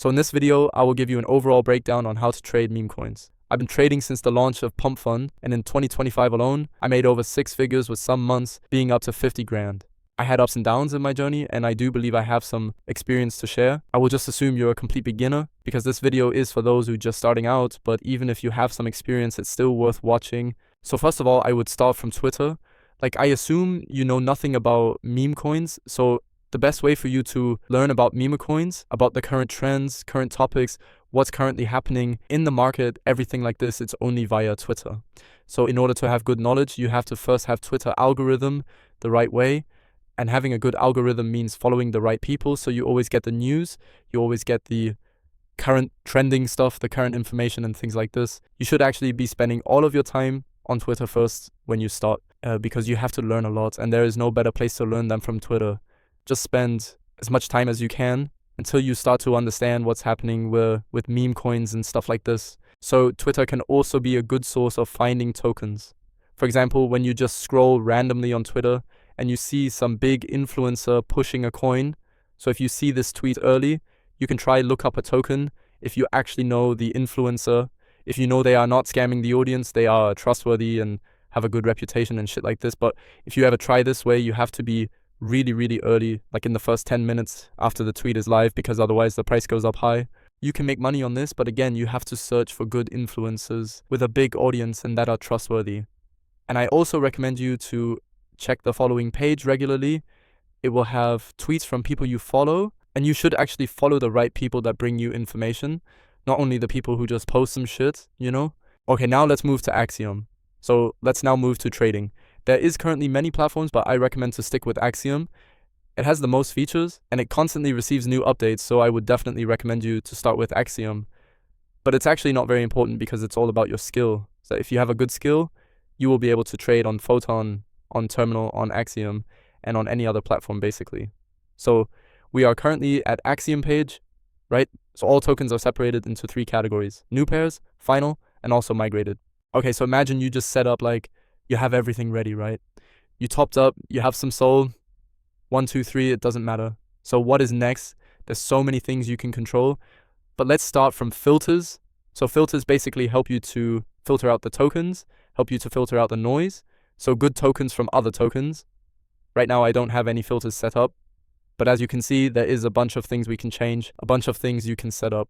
So in this video, I will give you an overall breakdown on how to trade meme coins. I've been trading since the launch of Pumpfun, and in 2025 alone, I made over 6 figures with some months being up to 50 grand. I had ups and downs in my journey, and I do believe I have some experience to share. I will just assume you're a complete beginner because this video is for those who are just starting out, but even if you have some experience, it's still worth watching. So first of all, I would start from Twitter. I assume you know nothing about meme coins, so the best way for you to learn about Memecoins, about the current trends, current topics, what's currently happening in the market, everything like this, it's only via Twitter. So in order to have good knowledge, you have to first have Twitter algorithm the right way. And having a good algorithm means following the right people. So you always get the news, you always get the current trending stuff, the current information and things like this. You should actually be spending all of your time on Twitter first when you start because you have to learn a lot. And there is no better place to learn than from Twitter. Just spend as much time as you can until you start to understand what's happening with meme coins and stuff like this. So Twitter can also be a good source of finding tokens. For example, when you just scroll randomly on Twitter and you see some big influencer pushing a coin. So if you see this tweet early, you can try look up a token. If you actually know the influencer, if you know they are not scamming the audience, they are trustworthy and have a good reputation and shit like this. But if you ever try this way, you have to be really early, like in the first 10 minutes after the tweet is live, because otherwise the price goes up high. You can make money on this, but again, you have to search for good influencers with a big audience and that are trustworthy. And I also recommend you to check the following page regularly. It will have tweets from people you follow, and you should actually follow the right people that bring you information, not only the people who just post some shit, you know? Okay, now let's move to Axiom. So let's now move to trading. There is currently many platforms, but I recommend to stick with Axiom. It has the most features, and it constantly receives new updates, so I would definitely recommend you to start with Axiom. But it's actually not very important because it's all about your skill. So if you have a good skill, you will be able to trade on Photon, on Terminal, on Axiom, and on any other platform, basically. So we are currently at Axiom page, right? So all tokens are separated into 3 categories: new pairs, final, and also migrated. Okay, so imagine you just set up you have everything ready, right? You topped up, you have some SOL, 1, 2, 3, it doesn't matter. So what is next? There's so many things you can control, but let's start from filters. So filters basically help you to filter out the tokens, help you to filter out the noise. So good tokens from other tokens. Right now I don't have any filters set up, but as you can see, there is a bunch of things we can change, a bunch of things you can set up.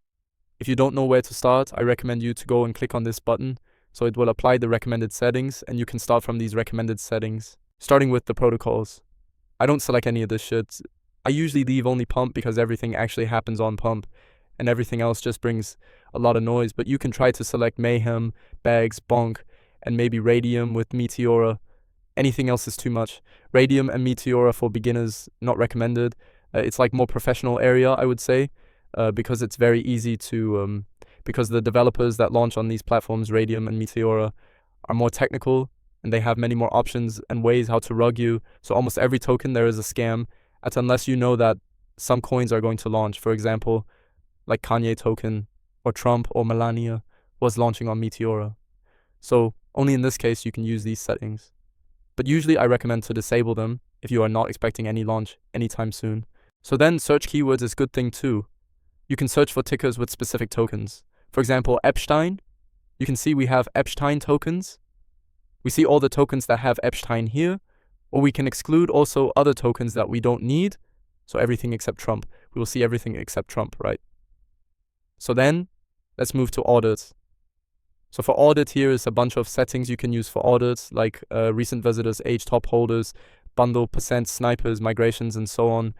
If you don't know where to start, I recommend you to go and click on this button. So it will apply the recommended settings, and you can start from these recommended settings, starting with the protocols. I don't select any of this shit. I usually leave only Pump because everything actually happens on Pump, and everything else just brings a lot of noise. But you can try to select Mayhem, Bags, Bonk, and maybe Radium with Meteora. Anything else is too much. Radium and Meteora for beginners, not recommended. It's like more professional area, I would say, because it's very easy to... because the developers that launch on these platforms, Radium and Meteora, are more technical and they have many more options and ways how to rug you. So almost every token there is a scam, unless you know that some coins are going to launch. For example, like Kanye token or Trump or Melania was launching on Meteora. So only in this case you can use these settings. But usually I recommend to disable them if you are not expecting any launch anytime soon. So then search keywords is a good thing too. You can search for tickers with specific tokens. For example, Epstein. You can see we have Epstein tokens. We see all the tokens that have Epstein here, or we can exclude also other tokens that we don't need. So everything except Trump. We will see everything except Trump, right? So then let's move to audits. So for audit, here is a bunch of settings you can use for audits, like recent visitors, age top holders, bundle, percent, snipers, migrations, and so on,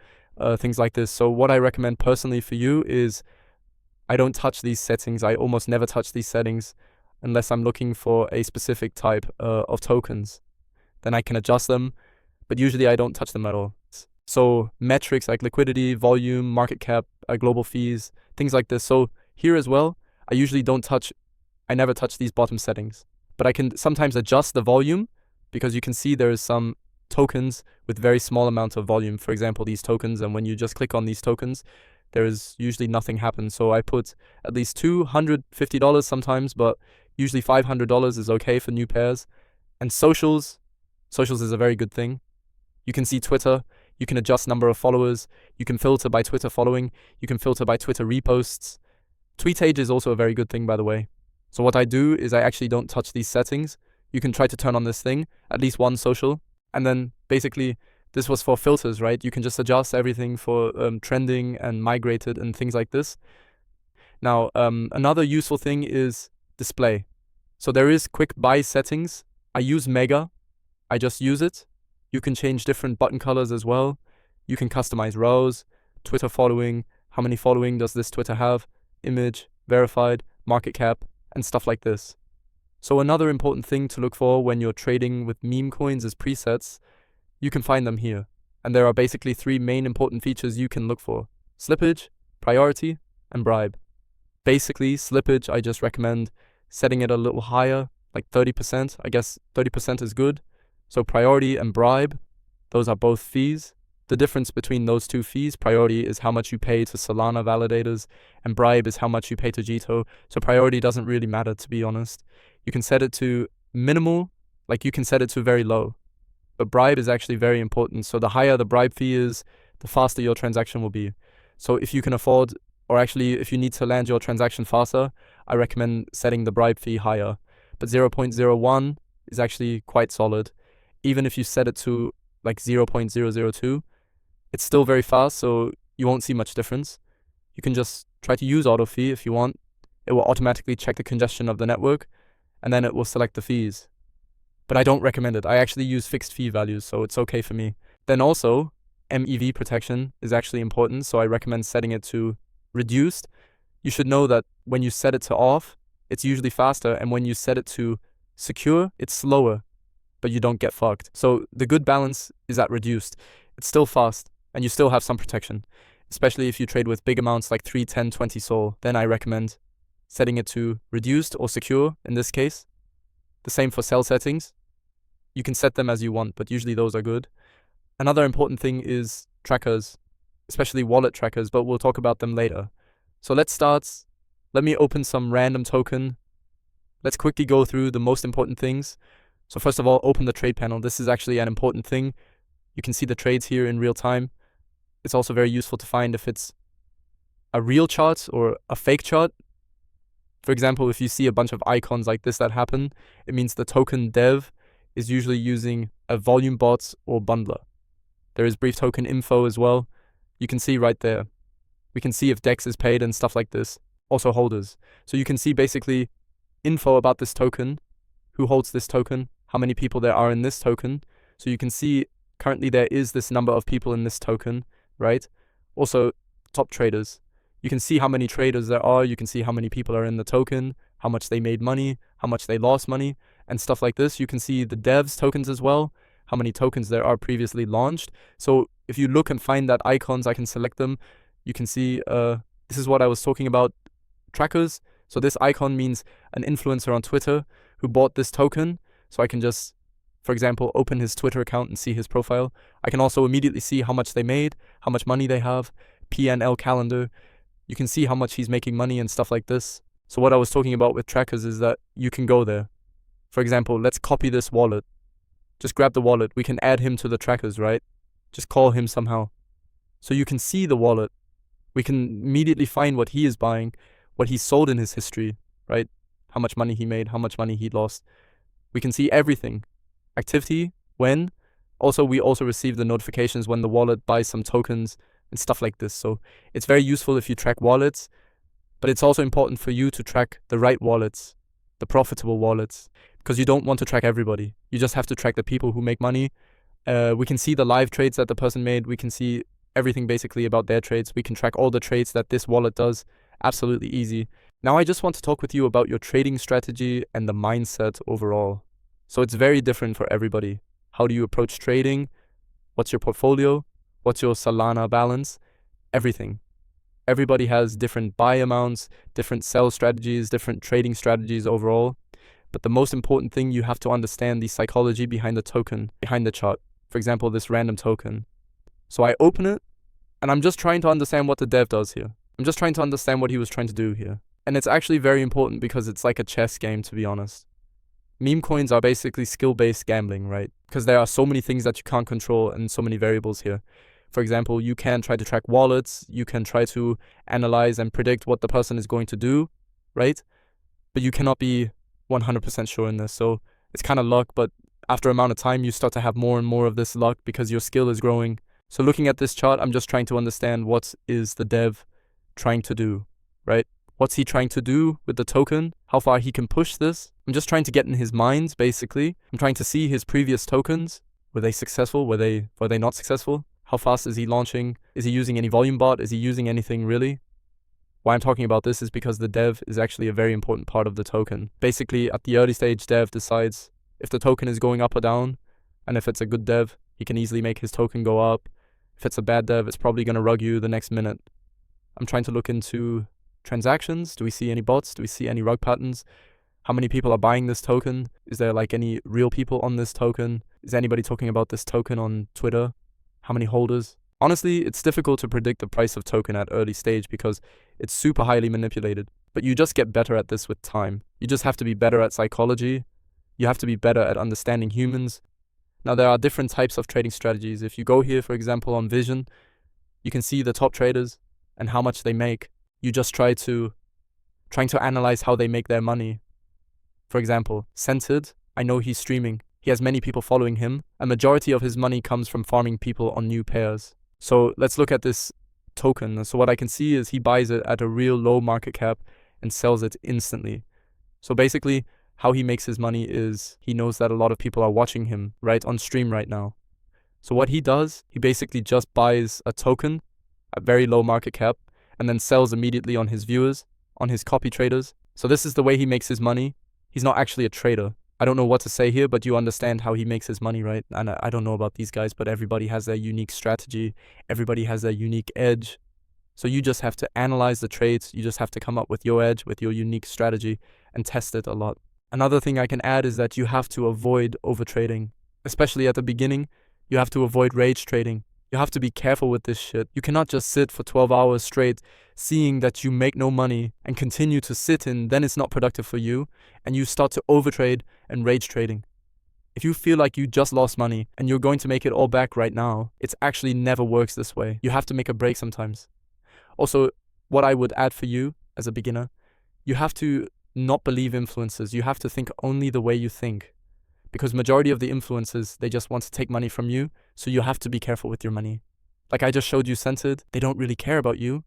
things like this. So what I recommend personally for you is I don't touch these settings. I almost never touch these settings unless I'm looking for a specific type of tokens. Then I can adjust them, but usually I don't touch them at all. So metrics like liquidity, volume, market cap, global fees, things like this. So here as well, I never touch these bottom settings, but I can sometimes adjust the volume because you can see there is some tokens with very small amount of volume. For example, these tokens, and when you just click on these tokens, there is usually nothing happens. So I put at least $250 sometimes, but usually $500 is okay for new pairs. And socials is a very good thing. You can see Twitter. You can adjust number of followers. You can filter by Twitter following. You can filter by Twitter reposts. Tweet age is also a very good thing, by the way. So what I do is I actually don't touch these settings. You can try to turn on this thing, at least one social. And then basically this was for filters, right? You can just adjust everything for trending and migrated and things like this. Now, another useful thing is display. So there is quick buy settings. I use Mega. I just use it. You can change different button colors as well. You can customize rows, Twitter following, how many following does this Twitter have, image, verified, market cap, and stuff like this. So another important thing to look for when you're trading with meme coins is presets. You can find them here. And there are basically three main important features you can look for: slippage, priority, and bribe. Basically, slippage, I just recommend setting it a little higher, like 30%. I guess 30% is good. So priority and bribe, those are both fees. The difference between those two fees, priority is how much you pay to Solana validators, and bribe is how much you pay to Jito. So priority doesn't really matter, to be honest. You can set it to minimal, like you can set it to very low. But bribe is actually very important. So the higher the bribe fee is, the faster your transaction will be. So if you can afford, or actually if you need to land your transaction faster, I recommend setting the bribe fee higher. But 0.01 is actually quite solid. Even if you set it to like 0.002, it's still very fast, so you won't see much difference. You can just try to use auto fee if you want. It will automatically check the congestion of the network, and then it will select the fees. But I don't recommend it. I actually use fixed fee values, so it's okay for me. Then also, MEV protection is actually important, so I recommend setting it to reduced. You should know that when you set it to off, it's usually faster, and when you set it to secure, it's slower, but you don't get fucked. So the good balance is at reduced. It's still fast, and you still have some protection, especially if you trade with big amounts like 3, 10, 20 SOL. Then I recommend setting it to reduced or secure in this case. The same for sell settings. You can set them as you want, but usually those are good. Another important thing is trackers, especially wallet trackers, but we'll talk about them later. So let's start. Let me open some random token. Let's quickly go through the most important things. So first of all, open the trade panel. This is actually an important thing. You can see the trades here in real time. It's also very useful to find if it's a real chart or a fake chart. For example, if you see a bunch of icons like this that happen, it means the token dev is usually using a volume bot or bundler. There is brief token info as well. You can see right there. We can see if DEX is paid and stuff like this. Also holders. So you can see basically info about this token, who holds this token, how many people there are in this token. So you can see currently there is this number of people in this token, right? Also top traders. You can see how many traders there are. You can see how many people are in the token, how much they made money, how much they lost money, and stuff like this. You can see the devs tokens as well, how many tokens there are previously launched. So if you look and find that icons, I can select them. You can see, this is what I was talking about, trackers. So this icon means an influencer on Twitter who bought this token. So I can just, for example, open his Twitter account and see his profile. I can also immediately see how much they made, how much money they have, PNL calendar. You can see how much he's making money and stuff like this. So what I was talking about with trackers is that you can go there. For example, let's copy this wallet. Just grab the wallet. We can add him to the trackers, right? Just call him somehow. So you can see the wallet. We can immediately find what he is buying, what he sold in his history, right? How much money he made, how much money he lost. We can see everything. Activity, when. Also, we also receive the notifications when the wallet buys some tokens and stuff like this. So it's very useful if you track wallets, but it's also important for you to track the right wallets, the profitable wallets, because you don't want to track everybody. You just have to track the people who make money. We can see the live trades that the person made. We can see everything basically about their trades. We can track all the trades that this wallet does. Absolutely easy. Now I just want to talk with you about your trading strategy and the mindset overall. So it's very different for everybody. How do you approach trading? What's your portfolio? What's your Solana balance? Everything. Everybody has different buy amounts, different sell strategies, different trading strategies overall. But the most important thing, you have to understand the psychology behind the token, behind the chart. For example, this random token. So I open it, and I'm just trying to understand what the dev does here. I'm just trying to understand what he was trying to do here. And it's actually very important because it's like a chess game, to be honest. Meme coins are basically skill-based gambling, right? Because there are so many things that you can't control and so many variables here. For example, you can try to track wallets, you can try to analyze and predict what the person is going to do, right? But you cannot be 100% sure in this. So it's kind of luck, but after amount of time, you start to have more and more of this luck because your skill is growing. So looking at this chart, I'm just trying to understand what is the dev trying to do, right? What's he trying to do with the token? How far he can push this? I'm just trying to get in his mind, basically. I'm trying to see his previous tokens. Were they successful? Were they not successful? How fast is he launching? Is he using any volume bot? Is he using anything really? Why I'm talking about this is because the dev is actually a very important part of the token. Basically, at the early stage, dev decides if the token is going up or down, and if it's a good dev, he can easily make his token go up. If it's a bad dev, it's probably going to rug you the next minute. I'm trying to look into transactions. Do we see any bots? Do we see any rug patterns? How many people are buying this token? Is there like any real people on this token? Is anybody talking about this token on Twitter? How many holders? Honestly, it's difficult to predict the price of token at early stage because it's super highly manipulated. But you just get better at this with time. You just have to be better at psychology. You have to be better at understanding humans. Now, there are different types of trading strategies. If you go here, for example, on Vision, you can see the top traders and how much they make. You just trying to analyze how they make their money. For example, Centered, I know he's streaming. He has many people following him. A majority of his money comes from farming people on new pairs. So let's look at this token. So what I can see is he buys it at a real low market cap and sells it instantly. So basically, how he makes his money is he knows that a lot of people are watching him right on stream right now. So what he does, he basically just buys a token at very low market cap and then sells immediately on his viewers, on his copy traders. So this is the way he makes his money. He's not actually a trader. I don't know what to say here, but you understand how he makes his money, right? And I don't know about these guys, but everybody has their unique strategy. Everybody has their unique edge. So you just have to analyze the trades. You just have to come up with your edge, with your unique strategy, and test it a lot. Another thing I can add is that you have to avoid overtrading. Especially at the beginning, you have to avoid rage trading. You have to be careful with this shit. You cannot just sit for 12 hours straight seeing that you make no money and continue to sit in, then it's not productive for you, and you start to overtrade and rage trading. If you feel like you just lost money and you're going to make it all back right now, it actually never works this way. You have to make a break sometimes. Also, what I would add for you as a beginner, you have to not believe influencers. You have to think only the way you think. Because majority of the influencers, they just want to take money from you, so you have to be careful with your money. Like I just showed you Centered, they don't really care about you.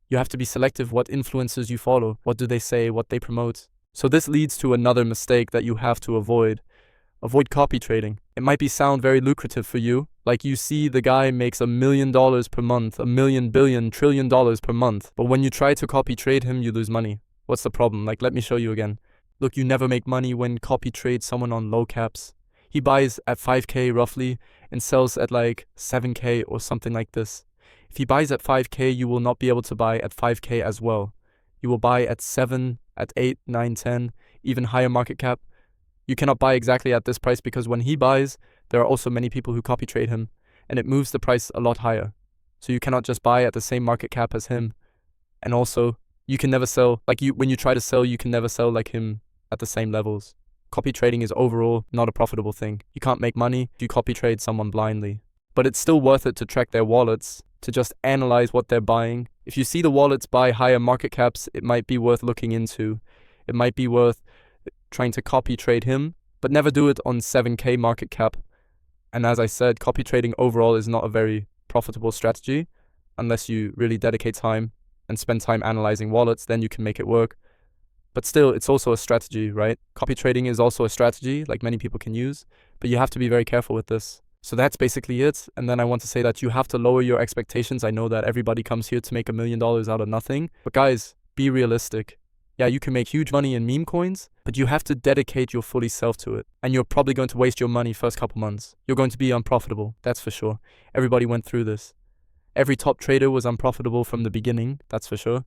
You have to be selective what influencers you follow, what do they say, what they promote. So this leads to another mistake that you have to avoid. Avoid copy trading. It might sound very lucrative for you, like you see the guy makes $1 million per month, $1 million, billion, $1 trillion per month, but when you try to copy trade him, you lose money. What's the problem? Like, let me show you again. Look, you never make money when copy trade someone on low caps. He buys at 5K roughly and sells at like 7K or something like this. If he buys at 5K, you will not be able to buy at 5K as well. You will buy at 7, at 8, 9, 10, even higher market cap. You cannot buy exactly at this price because when he buys, there are also many people who copy trade him and it moves the price a lot higher. So you cannot just buy at the same market cap as him. And also, you can never sell, when you try to sell, you can never sell like him at the same levels. Copy trading is overall not a profitable thing. You can't make money if you copy trade someone blindly. But it's still worth it to track their wallets, to just analyze what they're buying. If you see the wallets buy higher market caps, it might be worth looking into. It might be worth trying to copy trade him, but never do it on 7K market cap. And as I said, copy trading overall is not a very profitable strategy unless you really dedicate time and spend time analyzing wallets, then you can make it work. But still, it's also a strategy, right? Copy trading is also a strategy, like many people can use, but you have to be very careful with this. So that's basically it. And then I want to say that you have to lower your expectations. I know that everybody comes here to make $1 million out of nothing, but guys, be realistic. Yeah, you can make huge money in meme coins, but you have to dedicate your fully self to it. And you're probably going to waste your money first couple months. You're going to be unprofitable, that's for sure. Everybody went through this. Every top trader was unprofitable from the beginning, that's for sure.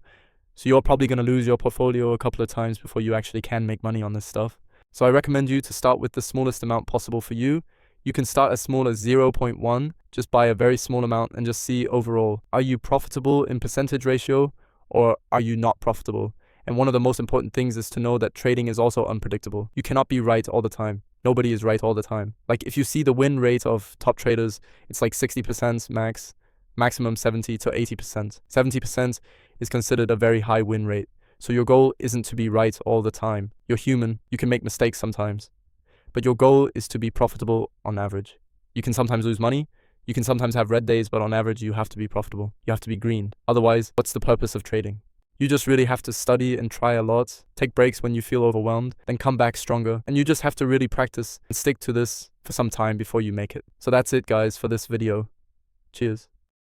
So you're probably going to lose your portfolio a couple of times before you actually can make money on this stuff. So I recommend you to start with the smallest amount possible for you. You can start as small as 0.1, just buy a very small amount and just see overall, are you profitable in percentage ratio or are you not profitable? And one of the most important things is to know that trading is also unpredictable. You cannot be right all the time. Nobody is right all the time. Like if you see the win rate of top traders, it's like 60% max. maximum 70 to 80%. 70% is considered a very high win rate. So your goal isn't to be right all the time. You're human, you can make mistakes sometimes. But your goal is to be profitable on average. You can sometimes lose money, you can sometimes have red days, but on average you have to be profitable. You have to be green. Otherwise, what's the purpose of trading? You just really have to study and try a lot, take breaks when you feel overwhelmed, then come back stronger. And you just have to really practice and stick to this for some time before you make it. So that's it, guys, for this video. Cheers.